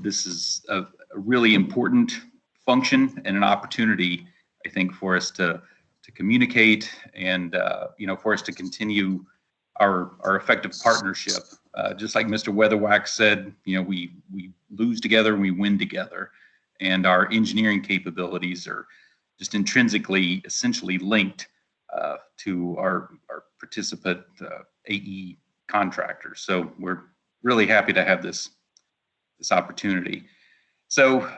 This is a really important function and an opportunity, I think, for us to communicate and for us to continue our effective partnership. Just like Mr. Weatherwax said, we lose together and we win together, and our engineering capabilities are just intrinsically, essentially linked to our participant AE contractors. So we're really happy to have this opportunity. So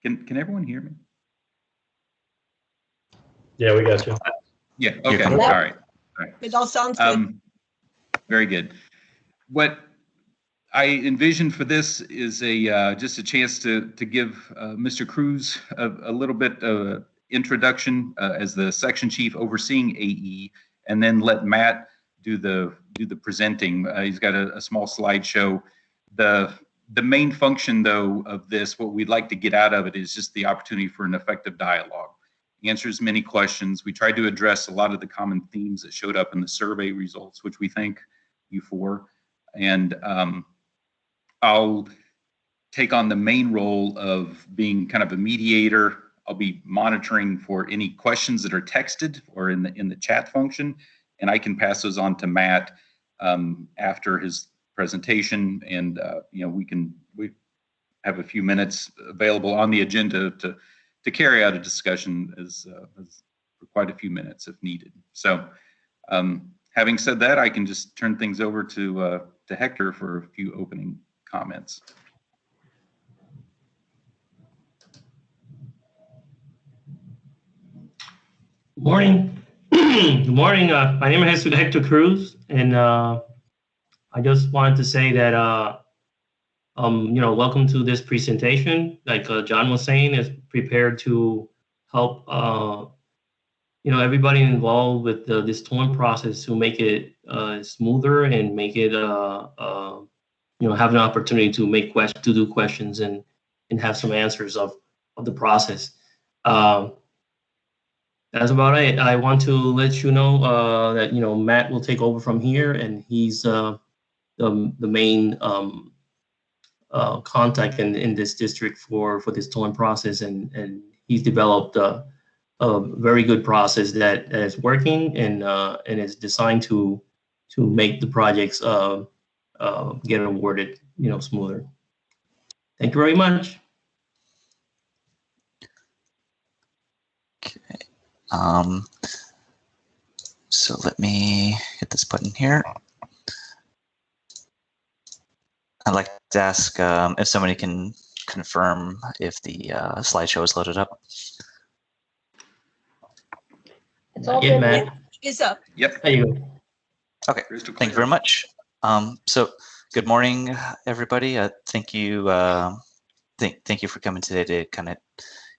can everyone hear me? Yeah, we got you. Yeah. Okay. All right. It all sounds good. Very good. What I envision for this is just a chance to give Mr. Cruz a little bit of introduction as the section chief overseeing AE, and then let Matt do the presenting. He's got a small slideshow. The main function, though, of this, what we'd like to get out of it, is just the opportunity for an effective dialogue. Answers many questions. We tried to address a lot of the common themes that showed up in the survey results, which we thank you for. And I'll take on the main role of being kind of a mediator. I'll be monitoring for any questions that are texted or in the chat function, and I can pass those on to Matt after his presentation. And we have a few minutes available on the agenda to carry out a discussion as for quite a few minutes if needed. So having said that, I can just turn things over to Hector for a few opening comments. Good morning. Good morning. My name is Hector Cruz, and I just wanted to say that welcome to this presentation. Like John was saying, is prepared to help everybody involved with this towing process to make it smoother and make it have an opportunity to do questions and have some answers of the process. That's about it. I want to let you know that Matt will take over from here, and he's the main contact in this district for this towing process, and he's developed a very good process that is working and is designed to make the projects get awarded smoother. Thank you very much. Okay. So let me hit this button here. I'd like to ask if somebody can confirm if the slideshow is loaded up. It's all good, Matt. It's up. Yep. There you go. Okay. Thank you very much. So good morning, everybody. Thank you. Thank you for coming today to kind of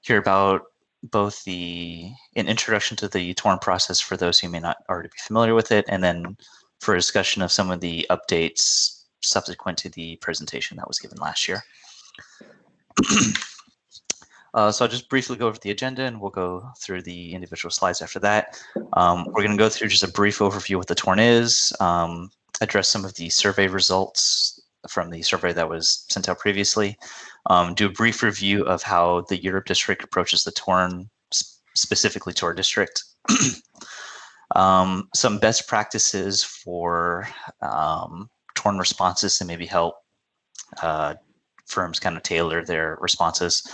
hear about both an introduction to the TORN process for those who may not already be familiar with it, and then for a discussion of some of the updates subsequent to the presentation that was given last year. So I'll just briefly go over the agenda, and we'll go through the individual slides after that. We're going to go through just a brief overview of what the TORN is, address some of the survey results from the survey that was sent out previously, do a brief review of how the Europe district approaches the TORN specifically to our district, some best practices for TORN responses to maybe help firms kind of tailor their responses.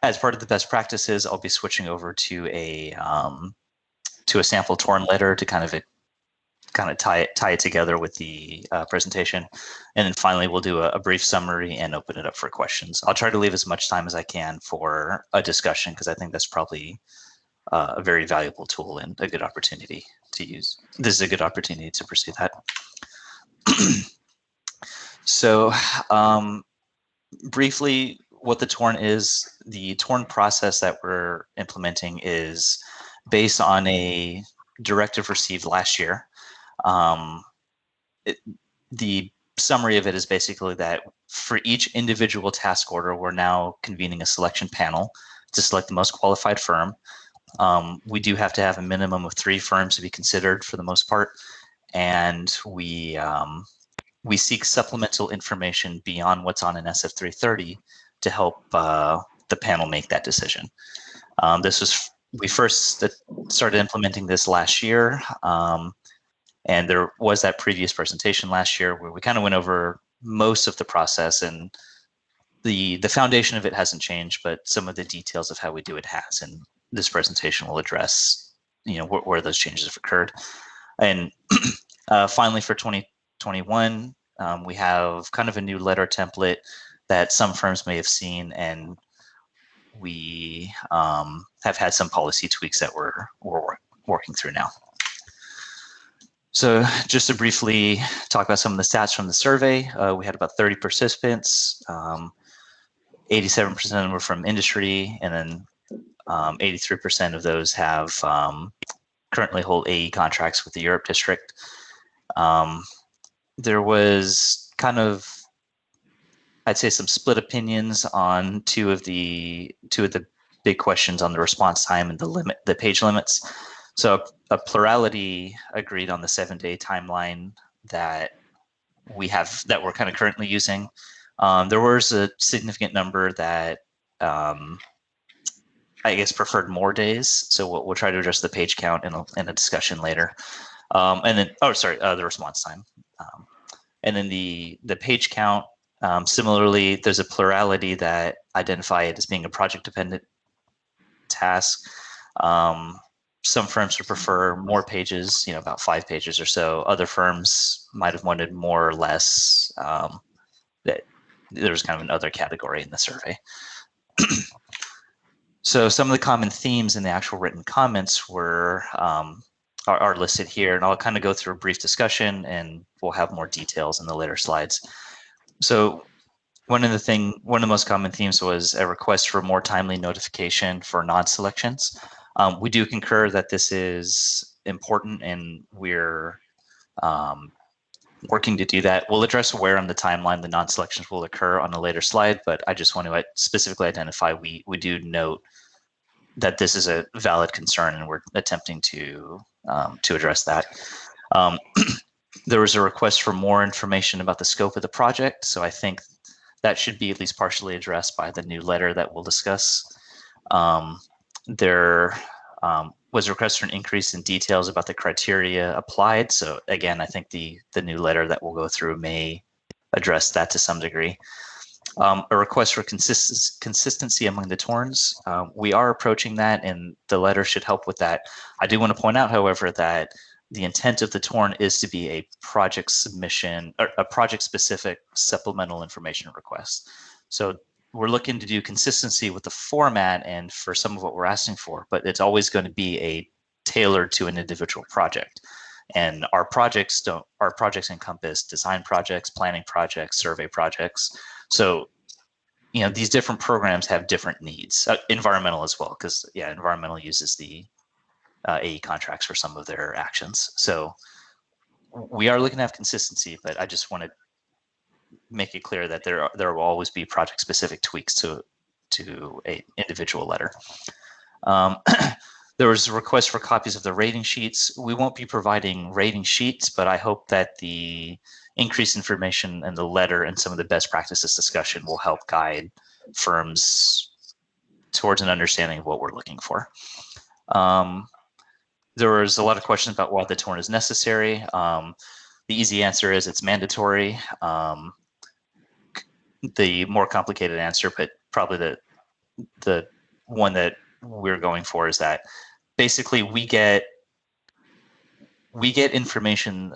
As part of the best practices, I'll be switching over to a sample TORN letter to kind of tie it together with the presentation, and then finally we'll do a brief summary and open it up for questions. I'll try to leave as much time as I can for a discussion, because I think that's probably a very valuable tool and a good opportunity to use. This is a good opportunity to pursue that. So briefly, what the TORN is: the TORN process that we're implementing is based on a directive received last year. The summary of it is basically that for each individual task order, we're now convening a selection panel to select the most qualified firm. We do have to have a minimum of 3 firms to be considered for the most part, and we we seek supplemental information beyond what's on an SF330 to help the panel make that decision. We first started implementing this last year, and there was that previous presentation last year where we kind of went over most of the process, and the foundation of it hasn't changed, but some of the details of how we do it has. And this presentation will address, where those changes have occurred. And finally, for 2021, we have kind of a new letter template that some firms may have seen, and we have had some policy tweaks that we're working through now. So just to briefly talk about some of the stats from the survey, we had about 30 participants. 87% of them were from industry, and then 83% of those have currently hold AE contracts with the Europe district. There was kind of, I'd say, some split opinions on two of the big questions on the response time and the page limits. So a plurality agreed on the 7-day timeline that we're kind of currently using. There was a significant number that I guess preferred more days. So we'll try to address the page count in a discussion later. And then, the response time. And then the page count, similarly, there's a plurality that identify it as being a project-dependent task. Some firms would prefer more pages, about 5 pages or so. Other firms might have wanted more or less. That there was kind of another category in the survey. So some of the common themes in the actual written comments are listed here, and I'll kind of go through a brief discussion, and we'll have more details in the later slides. So one of the most common themes was a request for more timely notification for non-selections. We do concur that this is important, and we're working to do that. We'll address where on the timeline the non-selections will occur on a later slide, but I just want to specifically identify we do note that this is a valid concern, and we're attempting to address that. There was a request for more information about the scope of the project, so I think that should be at least partially addressed by the new letter that we'll discuss. There was a request for an increase in details about the criteria applied. So again, I think the new letter that we'll go through may address that to some degree. A request for consistency among the TORNs. We are approaching that, and the letter should help with that. I do want to point out, however, that the intent of the TORN is to be a project submission or a project-specific supplemental information request. So we're looking to do consistency with the format and for some of what we're asking for, but it's always going to be tailored to an individual project. And our projects encompass design projects, planning projects, survey projects. So, these different programs have different needs, environmental as well, because environmental uses the AE contracts for some of their actions. So we are looking to have consistency, but I just want to make it clear that there will always be project-specific tweaks to an individual letter. There was a request for copies of the rating sheets. We won't be providing rating sheets, but I hope that the increased information in the letter and some of the best practices discussion will help guide firms towards an understanding of what we're looking for. There was a lot of questions about why the TORN is necessary. The easy answer is it's mandatory. The more complicated answer, but probably the one that we're going for, is that basically we get information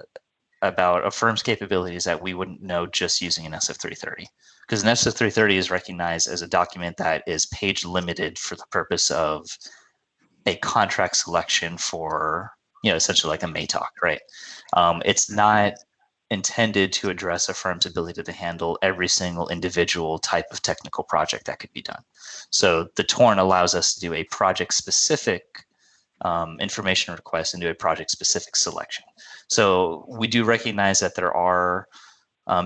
about a firm's capabilities that we wouldn't know just using an SF330, because an SF330 is recognized as a document that is page limited for the purpose of a contract selection for, essentially like a MATOC, right? It's not intended to address a firm's ability to handle every single individual type of technical project that could be done. So the TORN allows us to do a project-specific information request and do a project-specific selection. So we do recognize that there are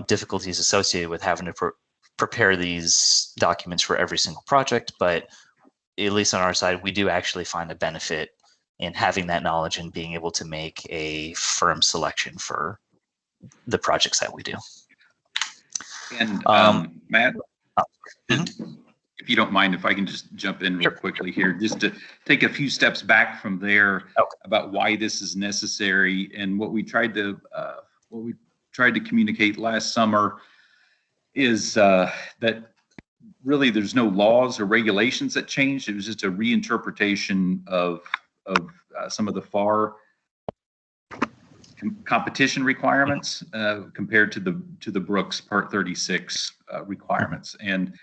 difficulties associated with having to prepare these documents for every single project, but at least on our side, we do actually find a benefit in having that knowledge and being able to make a firm selection for the projects that we do. And Matt, if you don't mind, if I can just jump in real quickly here, just to take a few steps back from there about why this is necessary, and what we tried to communicate last summer is that really there's no laws or regulations that changed. It was just a reinterpretation of some of the FAR competition requirements compared to the Brooks Part 36 requirements. And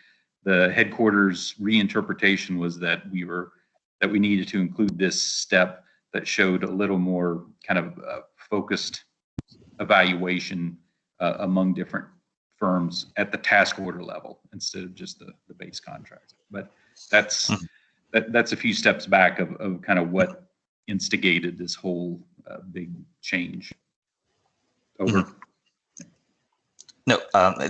the headquarters reinterpretation was that we needed to include this step that showed a little more kind of focused evaluation among different firms at the task order level instead of just the base contract. But that's a few steps back of kind of what instigated this whole big change. Over. No,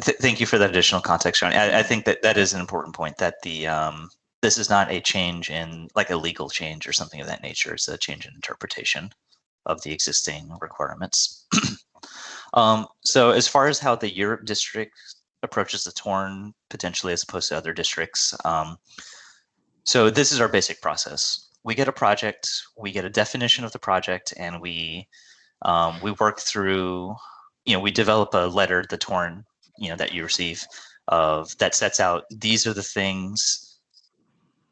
thank you for that additional context, Johnny. I think that is an important point, that this is not a change in, like, a legal change or something of that nature. It's a change in interpretation of the existing requirements. So as far as how the Europe district approaches the TORN potentially as opposed to other districts, so this is our basic process. We get a project, we get a definition of the project, and we work through, we develop a letter, the TORN, that you receive, that sets out, these are the things,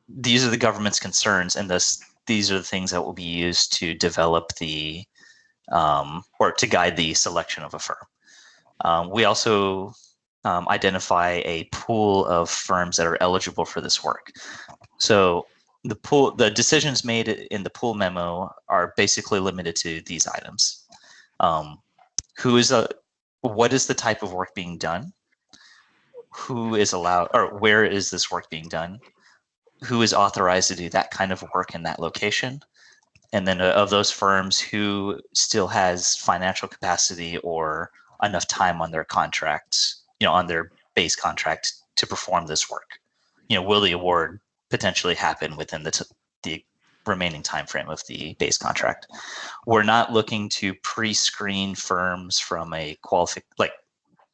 these are the government's concerns, and thus these are the things that will be used to develop the, or to guide the selection of a firm. We also identify a pool of firms that are eligible for this work. So the decisions made in the pool memo are basically limited to these items. What is the type of work being done? Who is allowed, or where is this work being done? Who is authorized to do that kind of work in that location? And then of those firms, who still has financial capacity or enough time on their contract, on their base contract to perform this work? Will the award potentially happen within the remaining time frame of the base contract? We're not looking to pre-screen firms from a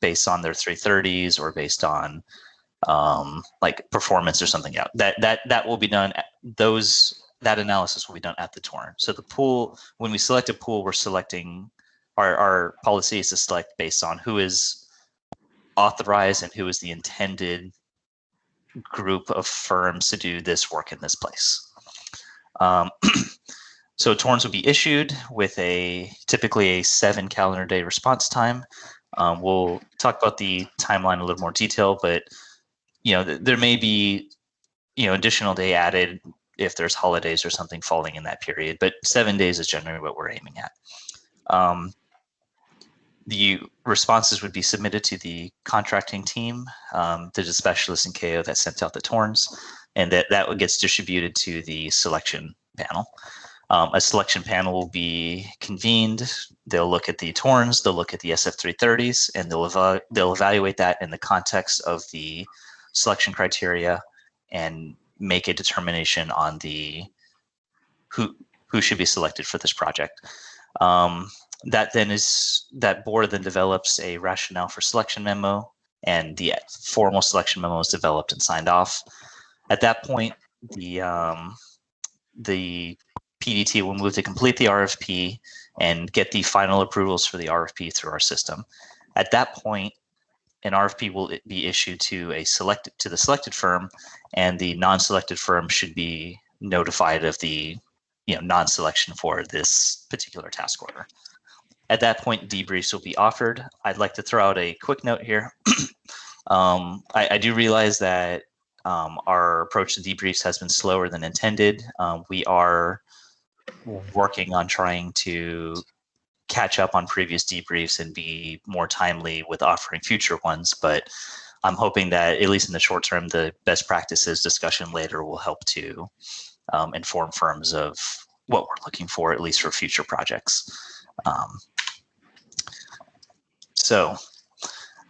based on their 330s or based on like performance or something out. That will be done. That analysis will be done at the TORN. So the pool, when we select a pool, we're selecting, our policy is to select based on who is authorized and who is the intended group of firms to do this work in this place. So TORNs will be issued with typically a 7 calendar day response time. We'll talk about the timeline in a little more detail, but there may be additional day added if there's holidays or something falling in that period, but 7 days is generally what we're aiming at. The responses would be submitted to the contracting team. There's a specialist in KO that sent out the TORNs, and that gets distributed to the selection panel. A selection panel will be convened. They'll look at the TORNs, they'll look at the SF330s, and they'll evaluate that in the context of the selection criteria and make a determination on who should be selected for this project. That board then develops a rationale for selection memo, and the formal selection memo is developed and signed off. At that point, the PDT will move to complete the RFP and get the final approvals for the RFP through our system. At that point, an RFP will be issued to the selected firm, and the non-selected firm should be notified of the non-selection for this particular task order. At that point, debriefs will be offered. I'd like to throw out a quick note here. I do realize that our approach to debriefs has been slower than intended. We are working on trying to catch up on previous debriefs and be more timely with offering future ones, but I'm hoping that at least in the short term, the best practices discussion later will help to inform firms of what we're looking for, at least for future projects. So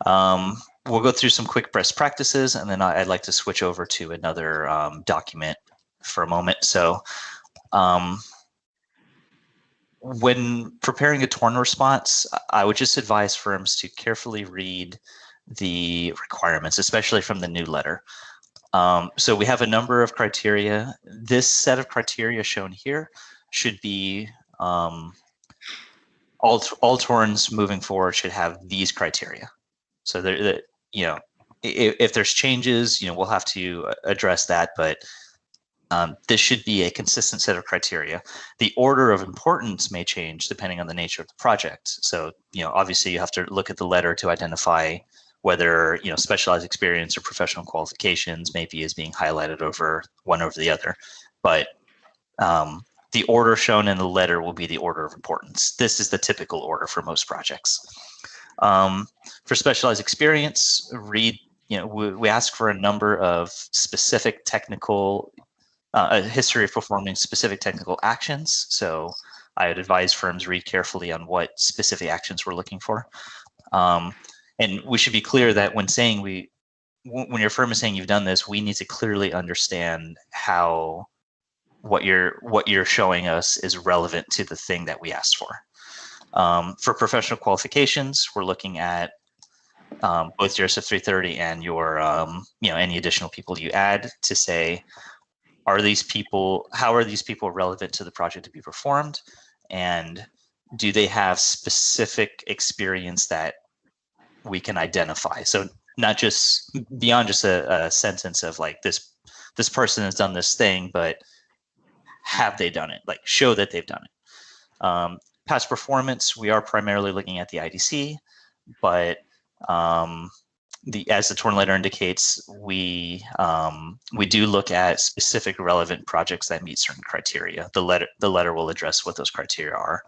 we'll go through some quick best practices, and then I'd like to switch over to another document for a moment. So when preparing a torn response, I would just advise firms to carefully read the requirements, especially from the new letter. So we have a number of criteria. This set of criteria shown here should be all torns moving forward should have these criteria. So if there's changes, we'll have to address that, but this should be a consistent set of criteria. The order of importance may change depending on the nature of the project. So, obviously you have to look at the letter to identify whether, specialized experience or professional qualifications maybe is being highlighted over one over the other. But the order shown in the letter will be the order of importance. This is the typical order for most projects. For specialized experience, we ask for a number of specific technical a history of performing specific technical actions. So I would advise firms read carefully on what specific actions we're looking for. And we should be clear that when your firm is saying you've done this, we need to clearly understand how what you're showing us is relevant to the thing that we asked for. For professional qualifications, we're looking at both your SF330 and your any additional people you add to say, how are these people relevant to the project to be performed, and do they have specific experience that we can identify? So not just beyond just a sentence of like this person has done this thing, but have they done it? Like show that they've done it. Past performance, we are primarily looking at the IDC, but as the torn letter indicates, we do look at specific relevant projects that meet certain criteria. The letter will address what those criteria are.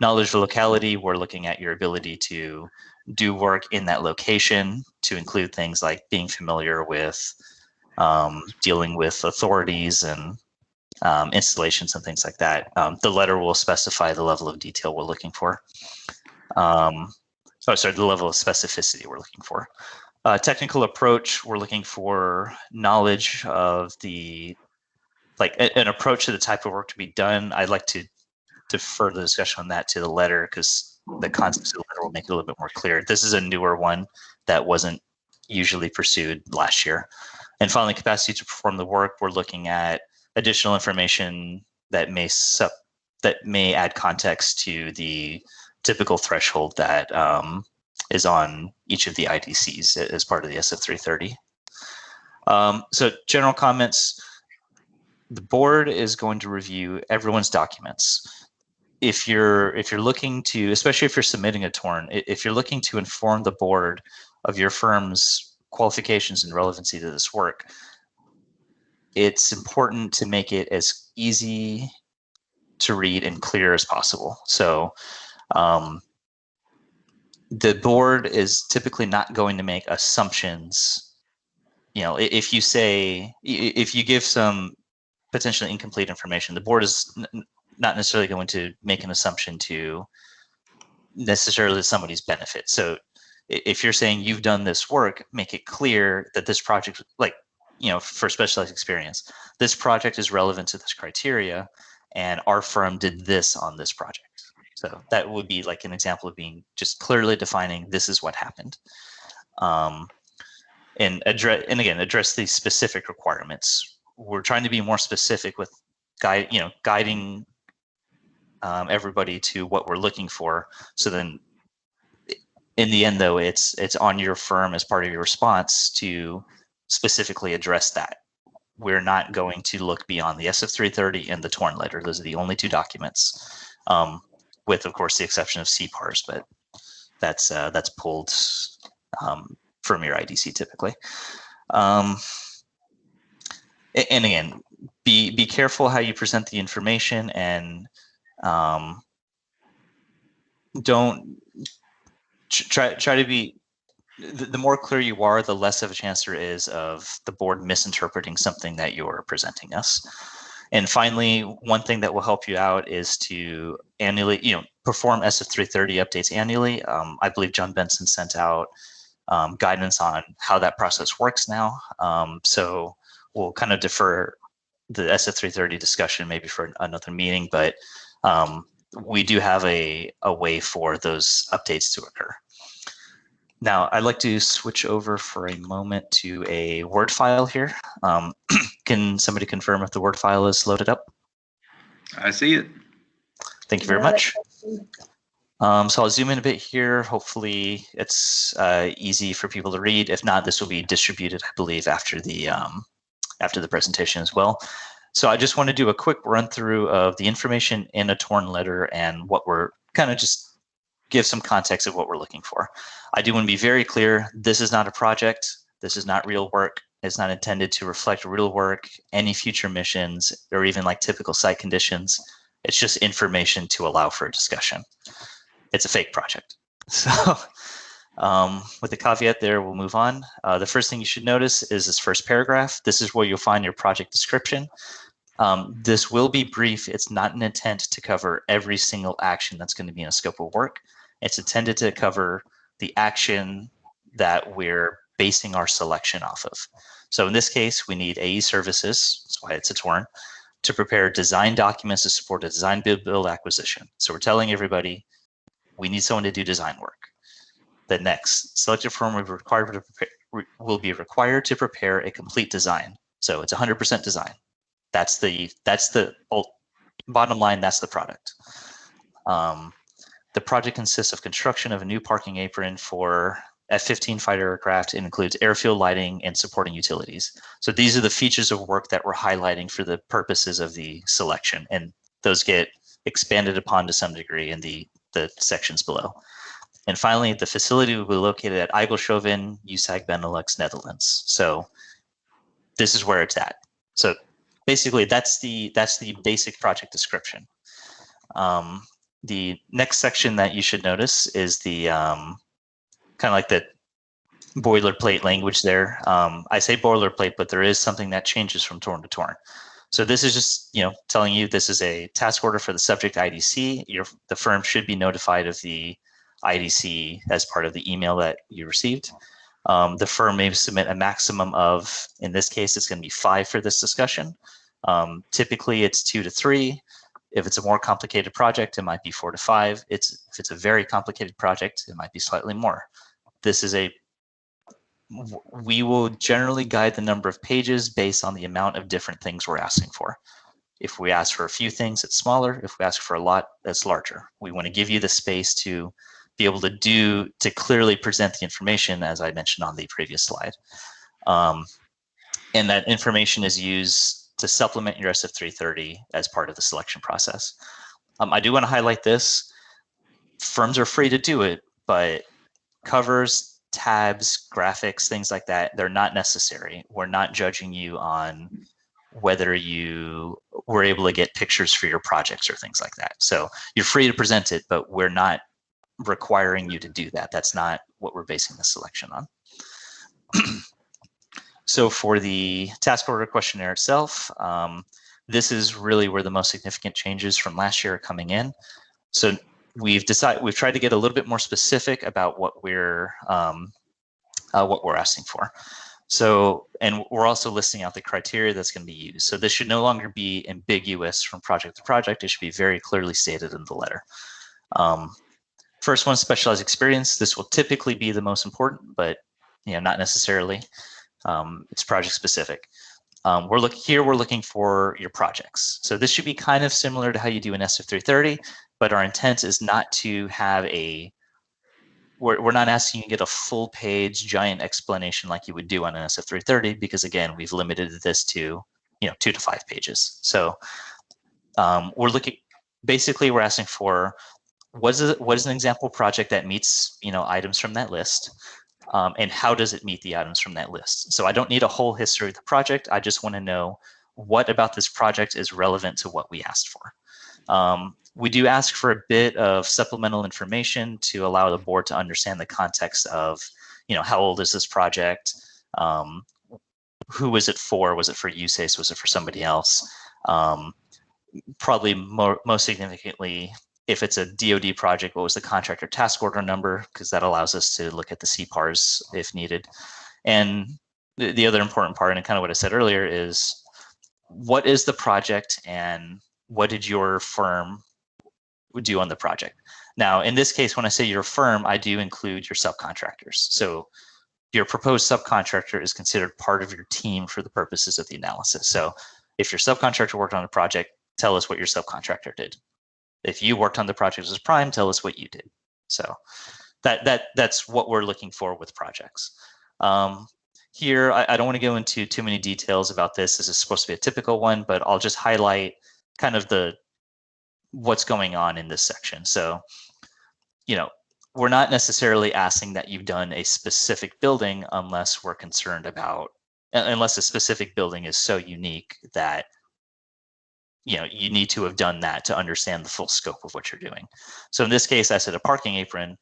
Knowledge of locality, we're looking at your ability to do work in that location, to include things like being familiar with dealing with authorities and installations and things like that. The letter will specify the level of detail we're looking for. The level of specificity we're looking for. Technical approach, we're looking for knowledge of an approach to the type of work to be done. I'd like to defer the discussion on that to the letter because the concepts of the letter will make it a little bit more clear. This is a newer one that wasn't usually pursued last year. And finally, capacity to perform the work, we're looking at additional information that may add context to the typical threshold that is on each of the IDCs as part of the SF330. So general comments, the board is going to review everyone's documents. If you're looking to, especially if you're submitting a torn, if you're looking to inform the board of your firm's qualifications and relevancy to this work, it's important to make it as easy to read and clear as possible. So the board is typically not going to make assumptions. If you give some potentially incomplete information, the board is not necessarily going to make an assumption to necessarily somebody's benefit. So if you're saying you've done this work, make it clear that this project, for specialized experience, this project is relevant to this criteria, and our firm did this on this project. So that would be like an example of being just clearly defining this is what happened, and address these specific requirements. We're trying to be more specific with guiding everybody to what we're looking for. So then, in the end, though, it's on your firm as part of your response to specifically address that. We're not going to look beyond the SF330 and the torn letter. Those are the only two documents. With, of course, the exception of CPARS, but that's pulled from your IDC typically. And again, be careful how you present the information, and don't try to be. The more clear you are, the less of a chance there is of the board misinterpreting something that you're presenting us. And finally, one thing that will help you out is to annually, perform SF330 updates annually. I believe John Benson sent out guidance on how that process works now. So we'll kind of defer the SF330 discussion maybe for another meeting, but we do have a way for those updates to occur. Now, I'd like to switch over for a moment to a Word file here. Can somebody confirm if the Word file is loaded up? I see it. Thank you very much. So I'll zoom in a bit here. Hopefully it's easy for people to read. If not, this will be distributed, I believe, after the presentation as well. So I just want to do a quick run through of the information in a torn letter and what we're kind of just give some context of what we're looking for. I do want to be very clear. This is not a project. This is not real work. It's not intended to reflect real work, any future missions, or even like typical site conditions. It's just information to allow for a discussion. It's a fake project. So with the caveat there, we'll move on. The first thing you should notice is this first paragraph. This is where you'll find your project description. This will be brief. It's not an intent to cover every single action that's going to be in a scope of work. It's intended to cover the action that we're basing our selection off of. So in this case, we need AE services, that's why it's a torn, to prepare design documents to support a design build acquisition. So we're telling everybody we need someone to do design work. The next, selected firm will be required to prepare a complete design. So it's 100% design. That's the bottom line. That's the product. The project consists of construction of a new parking apron for F-15 fighter aircraft. It includes airfield lighting and supporting utilities. So these are the features of work that we're highlighting for the purposes of the selection, and those get expanded upon to some degree in the sections below. And finally, the facility will be located at Eindhoven, USACE, Benelux, Netherlands. So this is where it's at. So basically, that's the basic project description. The next section that you should notice is the kind of like the boilerplate language there. I say boilerplate, but there is something that changes from torn to torn. So this is just telling you this is a task order for the subject IDC. The firm should be notified of the IDC as part of the email that you received. The firm may submit a maximum of, in this case, it's going to be 5 for this discussion. Typically, it's 2 to 3. If it's a more complicated project, it might be 4 to 5. If it's a very complicated project, it might be slightly more. We will generally guide the number of pages based on the amount of different things we're asking for. If we ask for a few things, it's smaller. If we ask for a lot, that's larger. We want to give you the space to be able to clearly present the information, as I mentioned on the previous slide. And that information is used to supplement your SF330 as part of the selection process. I do want to highlight this. Firms are free to do it, but covers, tabs, graphics, things like that, they're not necessary. We're not judging you on whether you were able to get pictures for your projects or things like that. So you're free to present it, but we're not requiring you to do that. That's not what we're basing the selection on. So for the task order questionnaire itself, this is really where the most significant changes from last year are coming in. So we've tried to get a little bit more specific about what we're asking for. So, and we're also listing out the criteria that's going to be used. So this should no longer be ambiguous from project to project. It should be very clearly stated in the letter. First one, specialized experience. This will typically be the most important, but not necessarily. It's project specific. We're looking for your projects. So this should be kind of similar to how you do an SF330, but our intent is not to have we're not asking you to get a full page giant explanation like you would do on an SF330, because again, we've limited this to 2 to 5 pages. So we're asking for what is an example project that meets items from that list. And how does it meet the items from that list? So I don't need a whole history of the project. I just want to know what about this project is relevant to what we asked for. We do ask for a bit of supplemental information to allow the board to understand the context of, how old is this project? Who was it for? Was it for USACE? Was it for somebody else? Probably most significantly, if it's a DoD project, what was the contractor task order number? Because that allows us to look at the CPARs if needed. And the other important part, and kind of what I said earlier, is what is the project and what did your firm would do on the project. Now, in this case, when I say your firm, I do include your subcontractors. So your proposed subcontractor is considered part of your team for the purposes of the analysis. So if your subcontractor worked on a project, tell us what your subcontractor did. If you worked on the project as prime, tell us what you did. So that's what we're looking for with projects. Here, I don't want to go into too many details about this. This is supposed to be a typical one, but I'll just highlight kind of what's going on in this section. So, we're not necessarily asking that you've done a specific building unless we're concerned about, unless a specific building is so unique that, you need to have done that to understand the full scope of what you're doing. So in this case, I said a parking apron,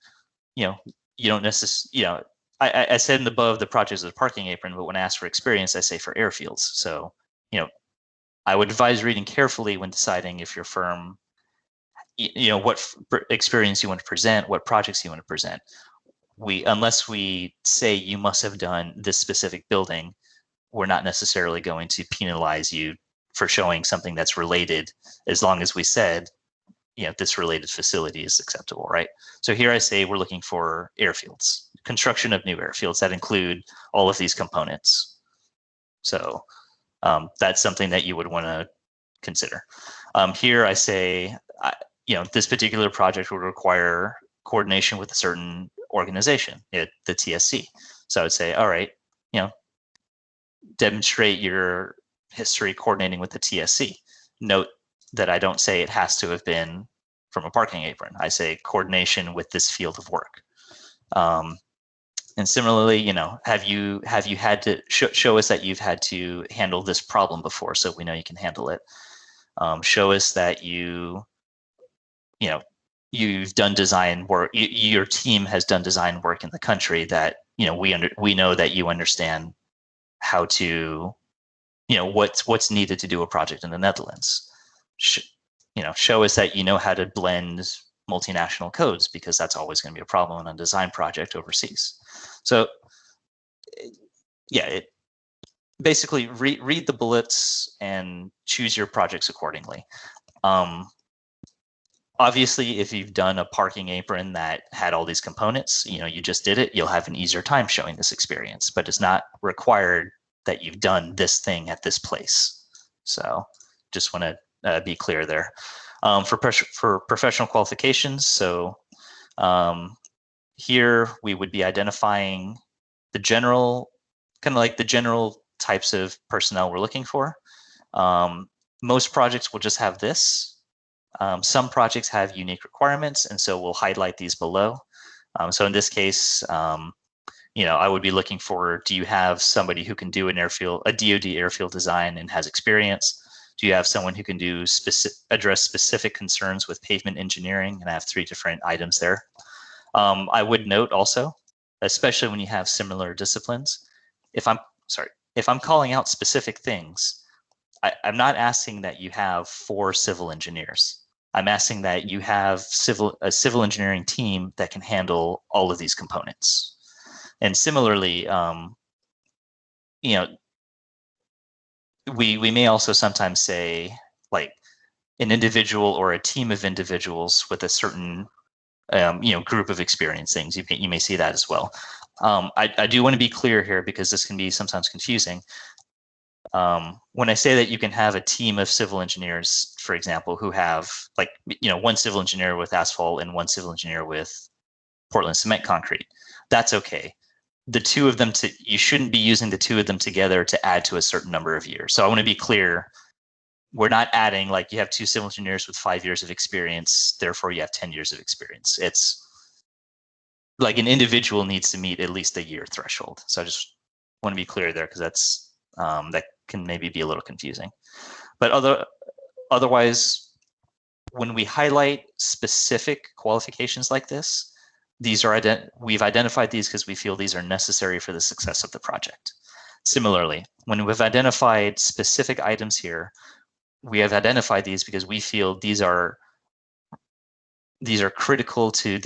you don't necessarily, I said in above the project is a parking apron, but when I ask for experience, I say for airfields. So, I would advise reading carefully when deciding if your firm, what experience you want to present, what projects you want to present. Unless we say you must have done this specific building, we're not necessarily going to penalize you for showing something that's related, as long as we said, this related facility is acceptable, right? So here I say we're looking for airfields, construction of new airfields that include all of these components. So that's something that you would want to consider. Here I say, this particular project would require coordination with a certain organization, the TSC. So I would say, all right, demonstrate your history coordinating with the TSC. Note that I don't say it has to have been from a parking apron. I say coordination with this field of work. And similarly, have you had to show us that you've had to handle this problem before, so we know you can handle it. Show us that you've done design work. Your team has done design work in the country that we know that you understand how to, what's needed to do a project in the Netherlands. Show us that you know how to blend multinational codes, because that's always going to be a problem on a design project overseas. So basically read the bullets and choose your projects accordingly. Obviously, if you've done a parking apron that had all these components, you just did it, you'll have an easier time showing this experience, but it's not required that you've done this thing at this place. So just want to be clear there. For professional qualifications, so here we would be identifying the general types of personnel we're looking for. Most projects will just have this. Some projects have unique requirements, and so we'll highlight these below. So in this case, I would be looking for, do you have somebody who can do a DoD airfield design and has experience? Do you have someone who can address specific concerns with pavement engineering? And I have 3 different items there. I would note also, especially when you have similar disciplines, if I'm calling out specific things, I'm not asking that you have 4 civil engineers. I'm asking that you have a civil engineering team that can handle all of these components. And similarly, we may also sometimes say, like, an individual or a team of individuals with a certain group of experience things. You may see that as well. I do want to be clear here, because this can be sometimes confusing. When I say that you can have a team of civil engineers, for example, who have one civil engineer with asphalt and one civil engineer with Portland cement concrete, that's okay. The 2 of them, you shouldn't be using the 2 of them together to add to a certain number of years. So I want to be clear. We're not adding, you have 2 civil engineers with 5 years of experience, therefore you have 10 years of experience. It's like an individual needs to meet at least a year threshold. So I just want to be clear there, because that's that can maybe be a little confusing. But otherwise, when we highlight specific qualifications like this, we've identified these because we feel these are necessary for the success of the project. Similarly, when we've identified specific items here, we have identified these because we feel these are critical to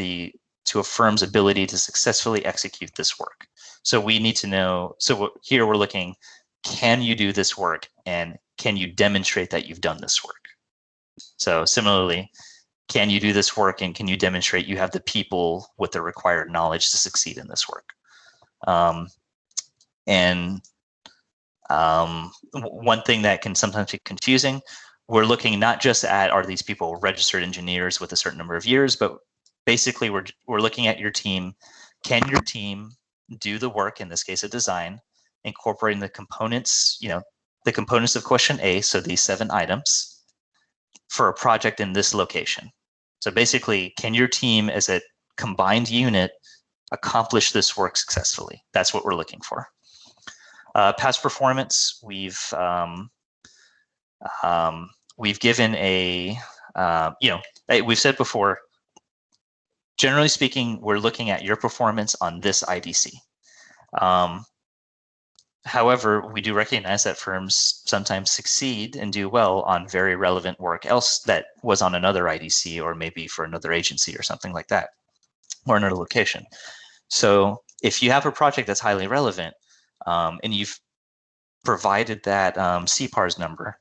a firm's ability to successfully execute this work. So we need to know. So here we're looking: can you do this work, and can you demonstrate that you've done this work? So similarly, can you do this work, and can you demonstrate you have the people with the required knowledge to succeed in this work? One thing that can sometimes be confusing, we're looking not just at, are these people registered engineers with a certain number of years, but basically we're looking at your team. Can your team do the work, in this case a design, incorporating the components, the components of question A, so these 7 items, for a project in this location? So basically, can your team as a combined unit accomplish this work successfully? That's what we're looking for. Past performance, we've given a, we've said before, generally speaking, we're looking at your performance on this IDC. However, we do recognize that firms sometimes succeed and do well on very relevant work else that was on another IDC, or maybe for another agency or something like that, or another location. So if you have a project that's highly relevant, and you've provided that CPARS number,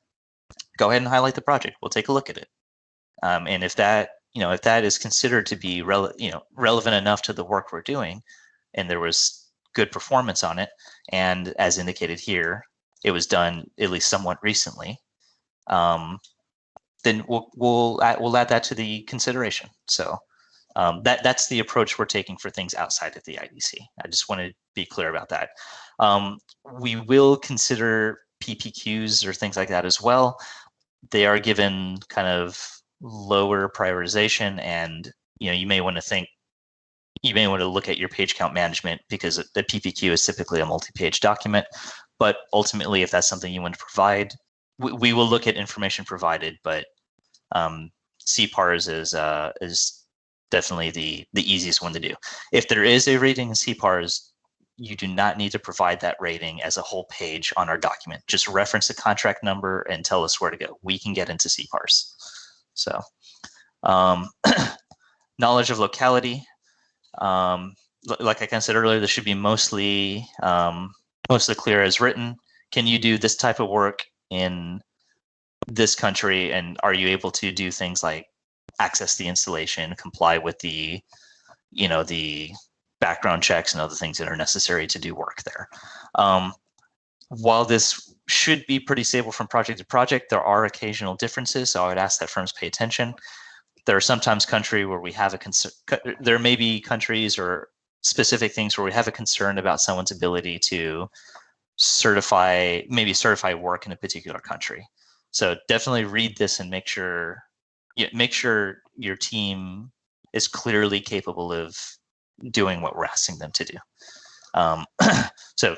go ahead and highlight the project. We'll take a look at it. And if that is considered to be relevant enough to the work we're doing, and there was good performance on it, and as indicated here, it was done at least somewhat recently, then we'll add that to the consideration. So that's the approach we're taking for things outside of the IDC. I just want to be clear about that. We will consider PPQs or things like that as well. They are given kind of lower prioritization, and you may want to look at your page count management, because the PPQ is typically a multi-page document. But ultimately, if that's something you want to provide, we will look at information provided. But CPARS is definitely the easiest one to do. If there is a rating in CPARS, you do not need to provide that rating as a whole page on our document. Just reference the contract number and tell us where to go. We can get into CPARS. So knowledge of locality. Like I kind of said earlier, this should be mostly clear as written. Can you do this type of work in this country, and are you able to do things like access the installation, comply with the background checks and other things that are necessary to do work there? While this should be pretty stable from project to project, there are occasional differences, so I would ask that firms pay attention. There are sometimes countries where we have a concern. There may be countries or specific things where we have a concern about someone's ability to certify work in a particular country. So definitely read this and make sure your team is clearly capable of doing what we're asking them to do. So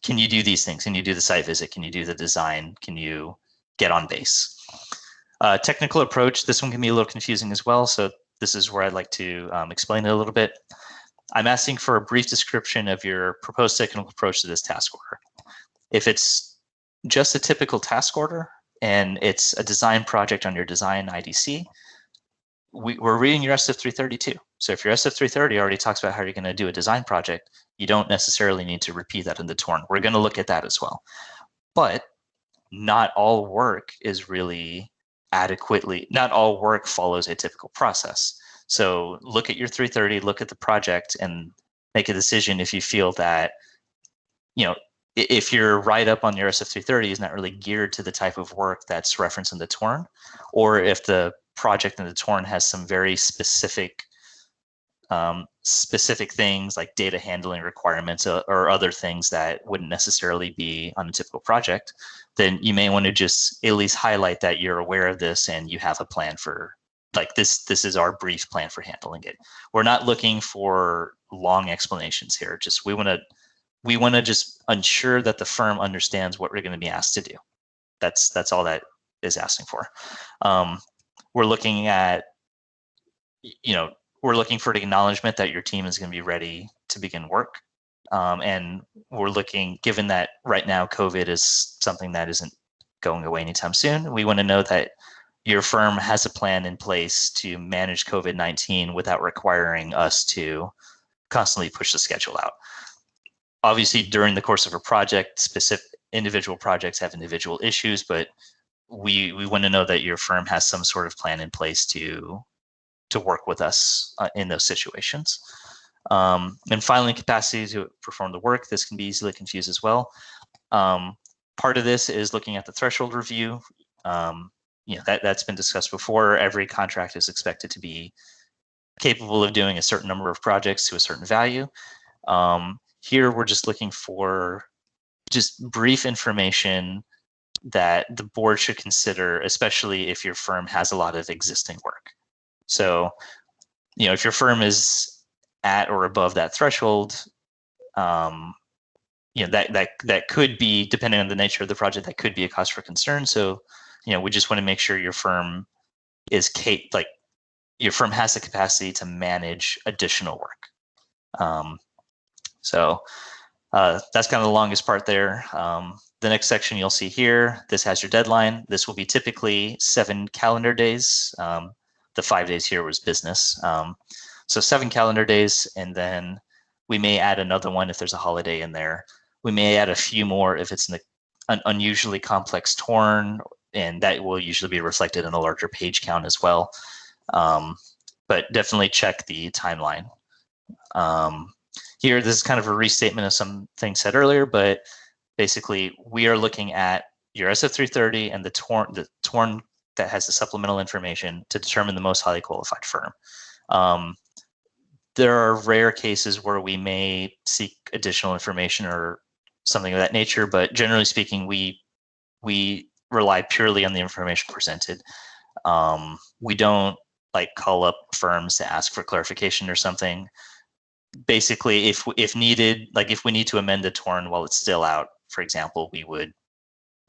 can you do these things? Can you do the site visit? Can you do the design? Can you get on base? Technical approach, this one can be a little confusing as well. So this is where I'd like to explain it a little bit. I'm asking for a brief description of your proposed technical approach to this task order. If it's just a typical task order and it's a design project on your design IDC, we're reading your SF332. So if your SF330 already talks about how you're going to do a design project, you don't necessarily need to repeat that in the TORN. We're going to look at that as well. But not all work is really not all work follows a typical process. So look at your 330, look at the project, and make a decision if you feel that, if your write-up on your SF330 is not really geared to the type of work that's referenced in the TORN, or if the project in the TORN has some very specific things like data handling requirements or other things that wouldn't necessarily be on a typical project, then you may want to just at least highlight that you're aware of this and you have a plan for, like, this is our brief plan for handling it. We're not looking for long explanations here. Just we want to just ensure that the firm understands what we're going to be asked to do. That's all that is asking for. We're looking at, we're looking for the acknowledgement that your team is going to be ready to begin work. And we're looking, given that right now COVID is something that isn't going away anytime soon, we want to know that your firm has a plan in place to manage COVID-19 without requiring us to constantly push the schedule out. Obviously, during the course of a project, specific individual projects have individual issues, but we want to know that your firm has some sort of plan in place to work with us in those situations. And finally, capacity to perform the work. This can be easily confused as well. Part of this is looking at the threshold review. That's been discussed before. Every contract is expected to be capable of doing a certain number of projects to a certain value. Here, we're just looking for just brief information that the board should consider, especially if your firm has a lot of existing work. So, if your firm is at or above that threshold, that could be, depending on the nature of the project, that could be a cause for concern. So, we just want to make sure your firm is your firm has the capacity to manage additional work. So that's kind of the longest part there. The next section you'll see here, this has your deadline. This will be typically 7 calendar days. The 5 days here was business. So 7 calendar days, and then we may add another one if there's a holiday in there. We may add a few more if it's an unusually complex torn, and that will usually be reflected in a larger page count as well. But definitely check the timeline. Here, this is kind of a restatement of some things said earlier, but basically we are looking at your SF330 and the torn that has the supplemental information to determine the most highly qualified firm. There are rare cases where we may seek additional information or something of that nature, but generally speaking, we rely purely on the information presented. We don't call up firms to ask for clarification or something. Basically, if needed, if we need to amend the torn while it's still out, for example, we would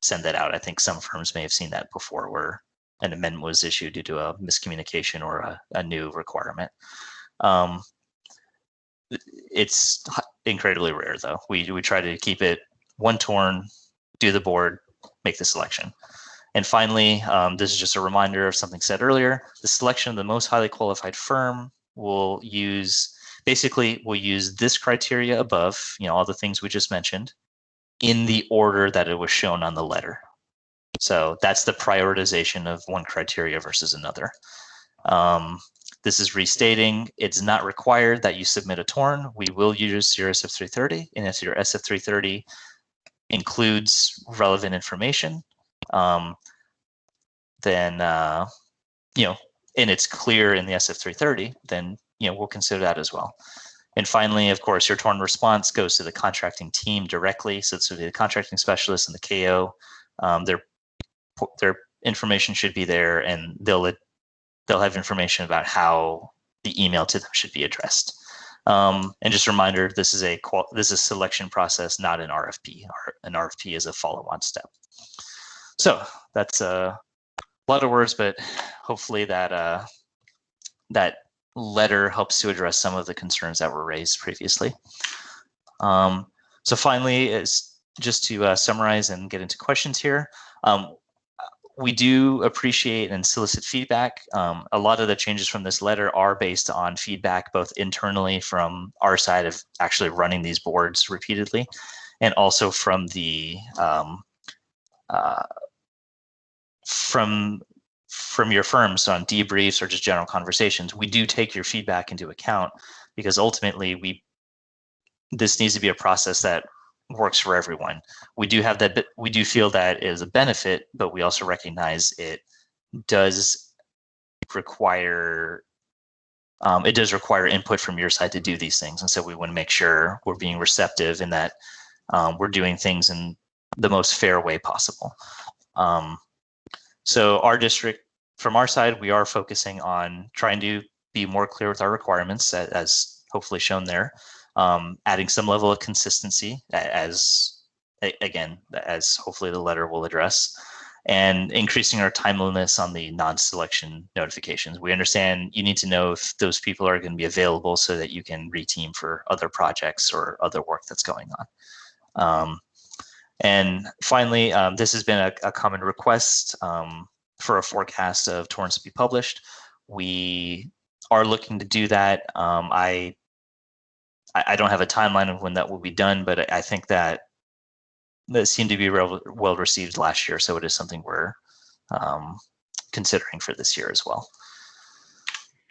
send that out. I think some firms may have seen that before, where an amendment was issued due to a miscommunication or a new requirement. It's incredibly rare, though. We try to keep it one torn, do the board, make the selection. And finally, this is just a reminder of something said earlier. The selection of the most highly qualified firm will use this criteria above, all the things we just mentioned, in the order that it was shown on the letter. So that's the prioritization of one criteria versus another. This is restating, it's not required that you submit a torn. We will use your SF330, and if your SF330 includes relevant information, then, and it's clear in the SF330, then, we'll consider that as well. And finally, of course, your torn response goes to the contracting team directly. So this would be the contracting specialist and the KO. Their information should be there, and they'll have information about how the email to them should be addressed. And just a reminder, this is a selection process, not an RFP. An RFP is a follow-on step. So that's a lot of words, but hopefully that letter helps to address some of the concerns that were raised previously. So finally, is just to summarize and get into questions here. We do appreciate and solicit feedback. A lot of the changes from this letter are based on feedback, both internally from our side of actually running these boards repeatedly, and also from the from your firms on debriefs or just general conversations. We do take your feedback into account, because ultimately this needs to be a process that works for everyone. We do have that, we do feel that is a benefit, but we also recognize it does require input from your side to do these things. And so we want to make sure we're being receptive and that we're doing things in the most fair way possible. So our district, from our side, we are focusing on trying to be more clear with our requirements, as hopefully shown there, adding some level of consistency, as hopefully the letter will address, and increasing our timeliness on the non-selection notifications. We understand you need to know if those people are going to be available so that you can reteam for other projects or other work that's going on. And finally, this has been a common request for a forecast of torrents to be published. We are looking to do that. I don't have a timeline of when that will be done, but I think that seemed to be well received last year, so it is something we're considering for this year as well.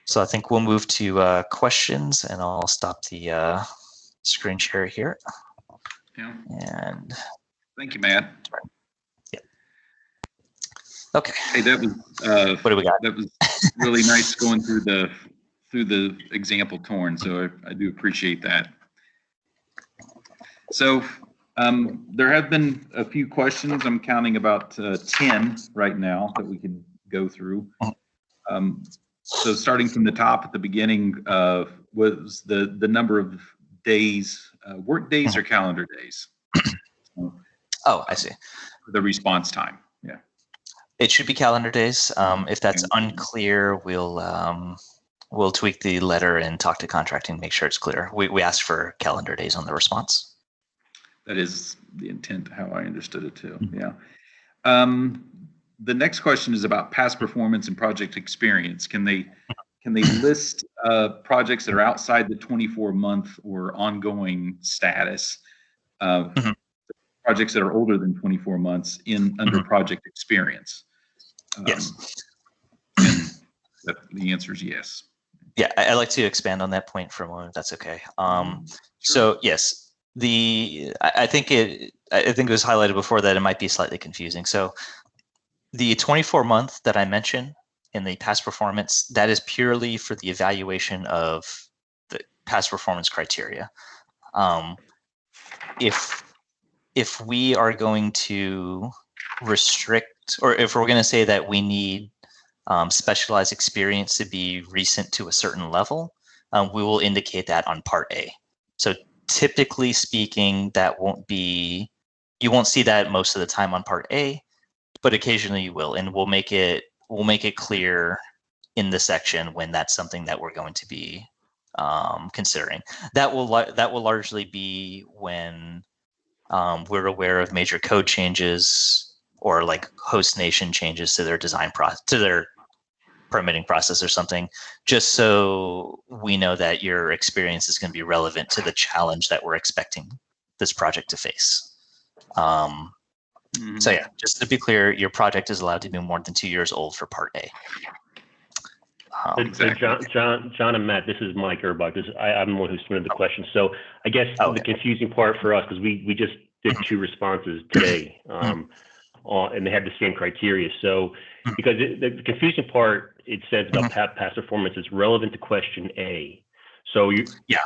So I think we'll move to questions, and I'll stop the screen share here. Yeah. And thank you, Matt. Yeah. Okay. Hey, that was what do we got? That was really nice going through the example torn. So I do appreciate that. So there have been a few questions. I'm counting about 10 right now that we can go through. So starting from the top at the beginning, was the number of days, work days or calendar days? Oh, I see. The response time. Yeah. It should be calendar days. If that's unclear, we'll tweak the letter and talk to contracting, make sure it's clear. We asked for calendar days on the response. That is the intent, how I understood it too. Yeah. The next question is about past performance and project experience. Can they list projects that are outside the 24-month or ongoing status? Projects that are older than 24 months under project experience? Yes. And the answer is yes. Yeah, I'd like to expand on that point for a moment, if that's okay. So yes, I think it was highlighted before that it might be slightly confusing. So the 24-month that I mentioned in the past performance, that is purely for the evaluation of the past performance criteria. If we are going to restrict, or if we're going to say that we need specialized experience to be recent to a certain level, we will indicate that on Part A. So typically speaking, you won't see that most of the time on Part A, but occasionally you will, and we'll make it clear in the section when that's something that we're going to be considering. That will largely be when we're aware of major code changes or like host nation changes to their design process, to their permitting process or something, just so we know that your experience is going to be relevant to the challenge that we're expecting this project to face. So yeah, just to be clear, your project is allowed to be more than 2 years old for Part A. Exactly. John and Matt, this is Mike Erbach. I'm the one who submitted the question. So I guess the confusing part for us, because we just did 2 responses today, and they had the same criteria. So because the confusing part, it says about past performance is relevant to question A. So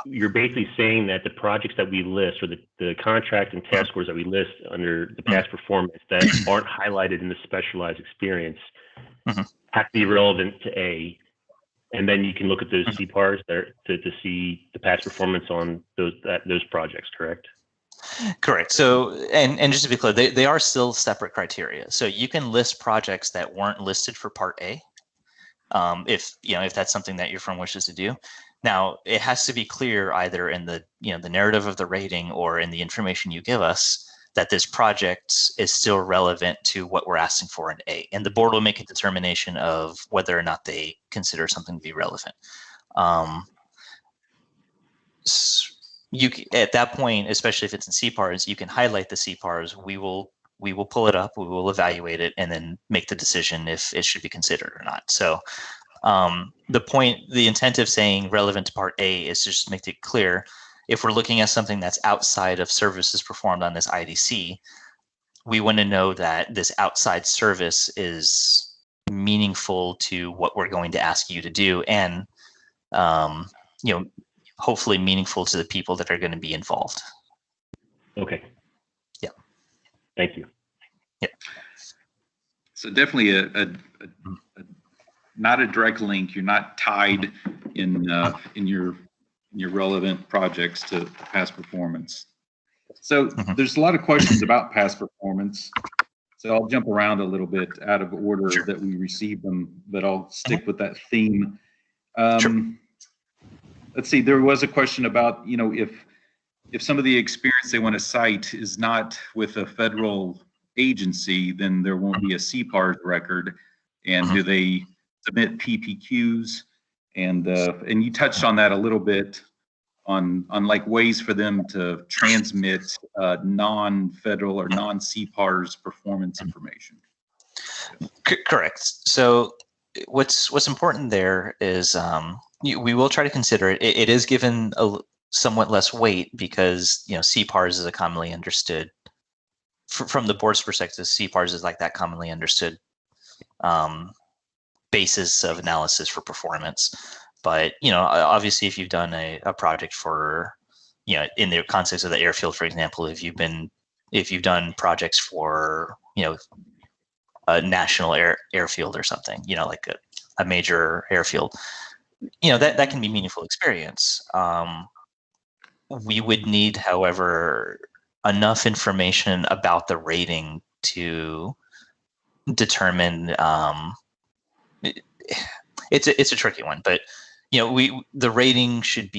you're basically saying that the projects that we list, or the contract and task orders that we list under the past performance that aren't highlighted in the specialized experience have to be relevant to A. And then you can look at those CPARs there to see the past performance on those projects, correct? Correct. So, and just to be clear, they are still separate criteria. So you can list projects that weren't listed for Part A, if that's something that your firm wishes to do. Now, it has to be clear either in the narrative of the rating or in the information you give us that this project is still relevant to what we're asking for in A, and the board will make a determination of whether or not they consider something to be relevant. At that point, especially if it's in CPARs, you can highlight the CPARs. We will pull it up, we will evaluate it, and then make the decision if it should be considered or not. So the intent of saying relevant to Part A is to just make it clear. If we're looking at something that's outside of services performed on this IDC, we want to know that this outside service is meaningful to what we're going to ask you to do, and hopefully meaningful to the people that are going to be involved. Okay. Yeah. Thank you. Yeah. So definitely a not a direct link. You're not tied in your relevant projects to past performance. So there's a lot of questions about past performance. So I'll jump around a little bit out of order that we received them, but I'll stick with that theme. Let's see, there was a question about, if some of the experience they want to cite is not with a federal agency, then there won't be a CPARS record. And do they submit PPQs? And you touched on that a little bit on like ways for them to transmit non-federal or non-CPARS performance information. Correct. So what's important there is we will try to consider it. It is given a somewhat less weight because CPARS is a commonly understood from the board's perspective. CPARS is like that commonly understood basis of analysis for performance. But obviously, if you've done a project for in the context of the airfield, for example, if you've done projects for a national airfield or something, like a major airfield, that can be meaningful experience. We would need, however, enough information about the rating to determine. It's a tricky one, but the rating should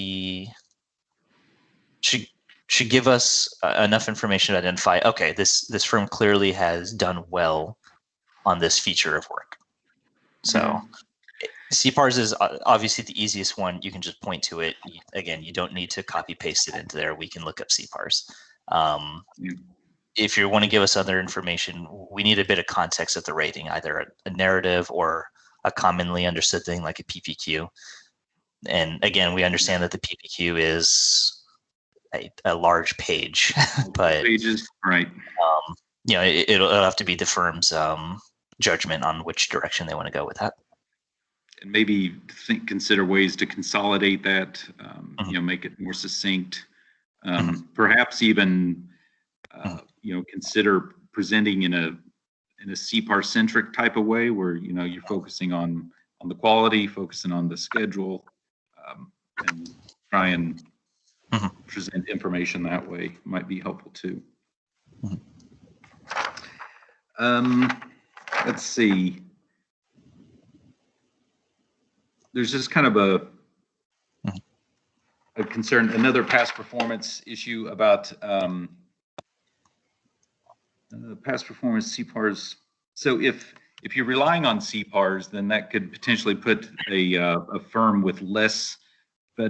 give us enough information to identify. Okay, this firm clearly has done well on this feature of work. So CPARS is obviously the easiest one. You can just point to it. Again, you don't need to copy paste it into there. We can look up CPARS. If you want to give us other information, we need a bit of context of the rating, either a narrative or a commonly understood thing like a PPQ. And again, we understand that the PPQ is a large page, but pages, right? It'll have to be the firm's judgment on which direction they want to go with that. And maybe consider ways to consolidate that, make it more succinct. Perhaps even, consider presenting in a CPAR centric type of way where, you're focusing on the quality, focusing on the schedule, and try and present information that way might be helpful too. Let's see. There's just kind of a concern, another past performance issue about past performance CPARs. So if you're relying on CPARs, then that could potentially put a firm with less